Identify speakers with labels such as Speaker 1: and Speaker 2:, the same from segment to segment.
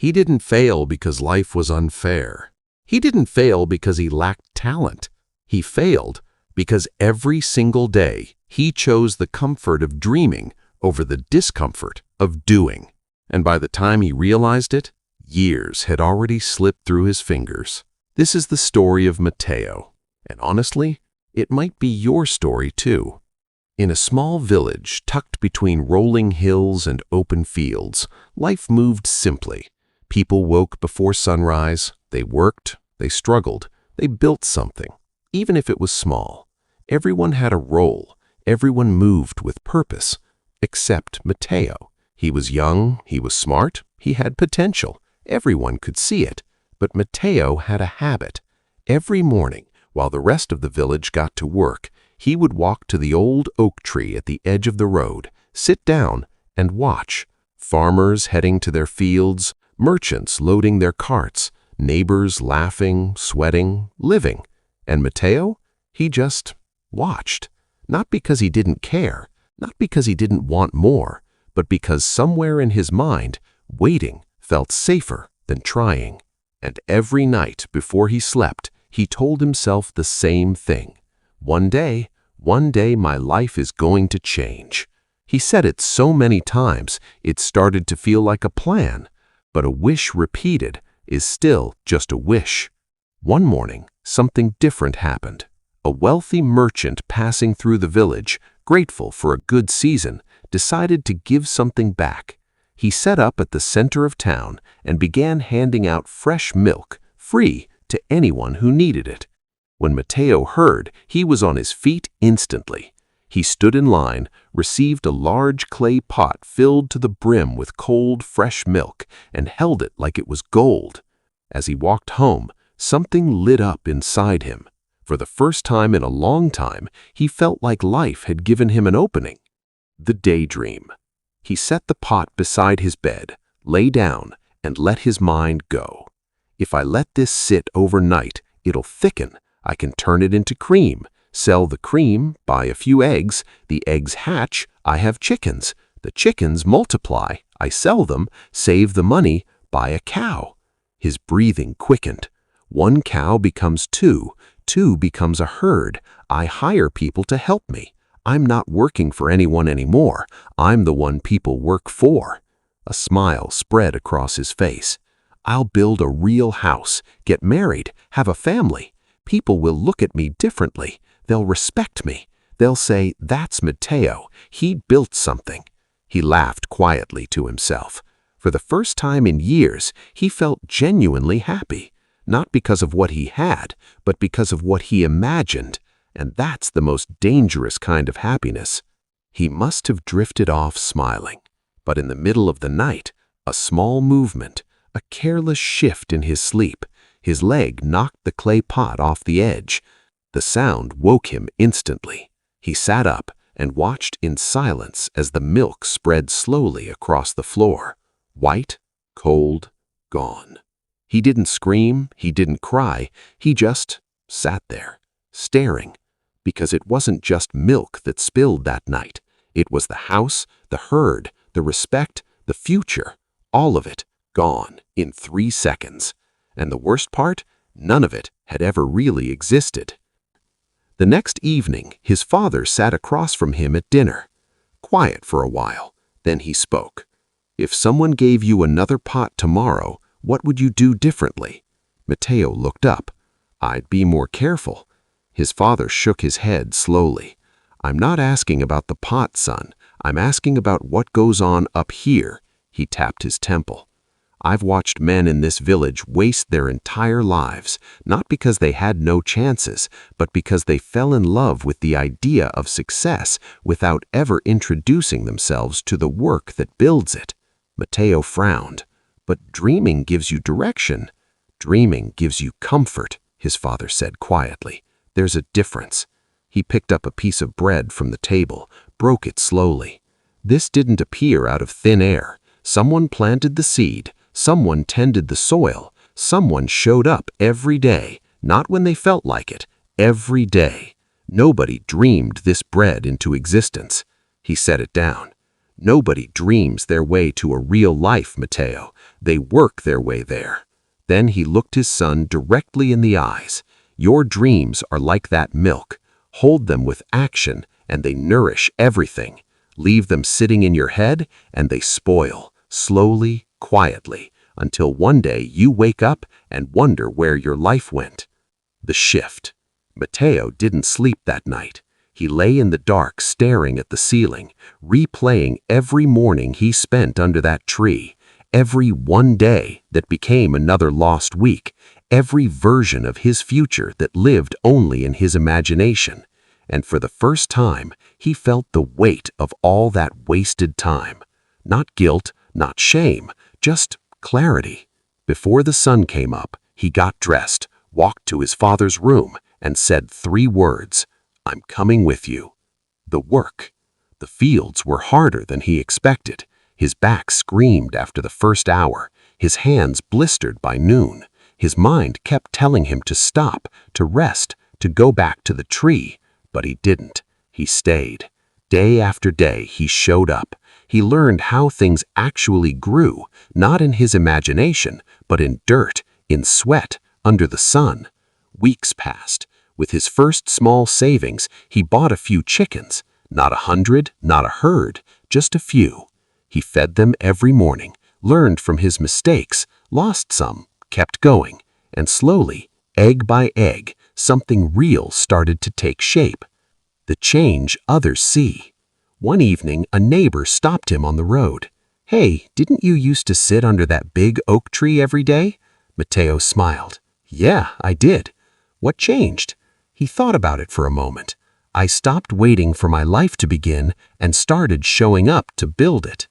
Speaker 1: He didn't fail because life was unfair. He didn't fail because he lacked talent. He failed because every single day he chose the comfort of dreaming over the discomfort of doing. And by the time he realized it, years had already slipped through his fingers. This is the story of Mateo. And honestly, it might be your story too. In a small village tucked between rolling hills and open fields, life moved simply. People woke before sunrise, they worked, they struggled, they built something, even if it was small. Everyone had a role, everyone moved with purpose, except Mateo. He was young, he was smart, he had potential. Everyone could see it, but Mateo had a habit. Every morning, while the rest of the village got to work, he would walk to the old oak tree at the edge of the road, sit down, and watch. Farmers heading to their fields, merchants loading their carts, neighbors laughing, sweating, living. And Mateo? He just watched. Not because he didn't care, not because he didn't want more, but because somewhere in his mind, waiting felt safer than trying. And every night before he slept, he told himself the same thing. One day my life is going to change. He said it so many times, it started to feel like a plan. But a wish repeated is still just a wish. One morning, something different happened. A wealthy merchant passing through the village, grateful for a good season, decided to give something back. He set up at the center of town and began handing out fresh milk, free, to anyone who needed it. When Mateo heard, he was on his feet instantly. He stood in line, received a large clay pot filled to the brim with cold, fresh milk, and held it like it was gold. As he walked home, something lit up inside him. For the first time in a long time, he felt like life had given him an opening. The daydream. He set the pot beside his bed, lay down, and let his mind go. If I let this sit overnight, it'll thicken. I can turn it into cream. Sell the cream, buy a few eggs, the eggs hatch, I have chickens. The chickens multiply, I sell them, save the money, buy a cow. His breathing quickened. One cow becomes two becomes a herd. I hire people to help me. I'm not working for anyone anymore. I'm the one people work for. A smile spread across his face. I'll build a real house, get married, have a family. People will look at me differently. They'll respect me. They'll say, that's Mateo. He built something. He laughed quietly to himself. For the first time in years, he felt genuinely happy. Not because of what he had, but because of what he imagined. And that's the most dangerous kind of happiness. He must have drifted off smiling. But in the middle of the night, a small movement, a careless shift in his sleep, his leg knocked the clay pot off the edge. The sound woke him instantly. He sat up and watched in silence as the milk spread slowly across the floor. White, cold, gone. He didn't scream, he didn't cry, he just sat there, staring. Because it wasn't just milk that spilled that night. It was the house, the herd, the respect, the future, all of it gone in 3 seconds. And the worst part, none of it had ever really existed. The next evening, his father sat across from him at dinner. Quiet for a while, then he spoke. If someone gave you another pot tomorrow, what would you do differently? Mateo looked up. I'd be more careful. His father shook his head slowly. I'm not asking about the pot, son. I'm asking about what goes on up here. He tapped his temple. I've watched men in this village waste their entire lives, not because they had no chances, but because they fell in love with the idea of success without ever introducing themselves to the work that builds it. Mateo frowned. But dreaming gives you direction. Dreaming gives you comfort, his father said quietly. There's a difference. He picked up a piece of bread from the table, broke it slowly. This didn't appear out of thin air. Someone planted the seed. Someone tended the soil. Someone showed up every day, not when they felt like it, every day. Nobody dreamed this bread into existence. He set it down. Nobody dreams their way to a real life, Mateo. They work their way there. Then he looked his son directly in the eyes. Your dreams are like that milk. Hold them with action, and they nourish everything. Leave them sitting in your head, and they spoil, slowly, quietly, until one day you wake up and wonder where your life went. The shift. Mateo didn't sleep that night. He lay in the dark staring at the ceiling, replaying every morning he spent under that tree, every one day that became another lost week, every version of his future that lived only in his imagination. And for the first time, he felt the weight of all that wasted time. Not guilt, not shame, just clarity. Before the sun came up, he got dressed, walked to his father's room, and said 3 words, "I'm coming with you." The work. The fields were harder than he expected. His back screamed after the first hour, his hands blistered by noon. His mind kept telling him to stop, to rest, to go back to the tree, but he didn't. He stayed. Day after day, he showed up. He learned how things actually grew, not in his imagination, but in dirt, in sweat, under the sun. Weeks passed. With his first small savings, he bought a few chickens. Not 100, not a herd, just a few. He fed them every morning, learned from his mistakes, lost some, kept going, and slowly, egg by egg, something real started to take shape. The change others see. One evening, a neighbor stopped him on the road. "Hey, didn't you used to sit under that big oak tree every day?" Mateo smiled. "Yeah, I did." "What changed?" He thought about it for a moment. "I stopped waiting for my life to begin and started showing up to build it."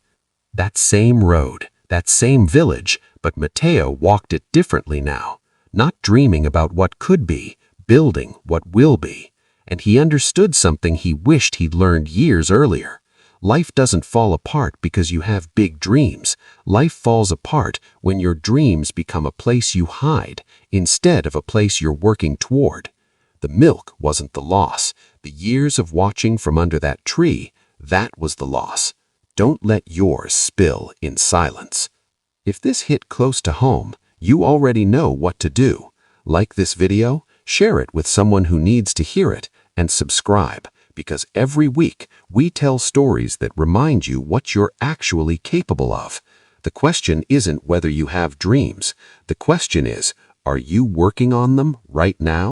Speaker 1: That same road, that same village, but Mateo walked it differently now, not dreaming about what could be, building what will be. And he understood something he wished he'd learned years earlier. Life doesn't fall apart because you have big dreams. Life falls apart when your dreams become a place you hide instead of a place you're working toward. The milk wasn't the loss. The years of watching from under that tree, that was the loss. Don't let yours spill in silence. If this hit close to home, you already know what to do. Like this video, share it with someone who needs to hear it, and subscribe, because every week we tell stories that remind you what you're actually capable of. The question isn't whether you have dreams. The question is, are you working on them right now?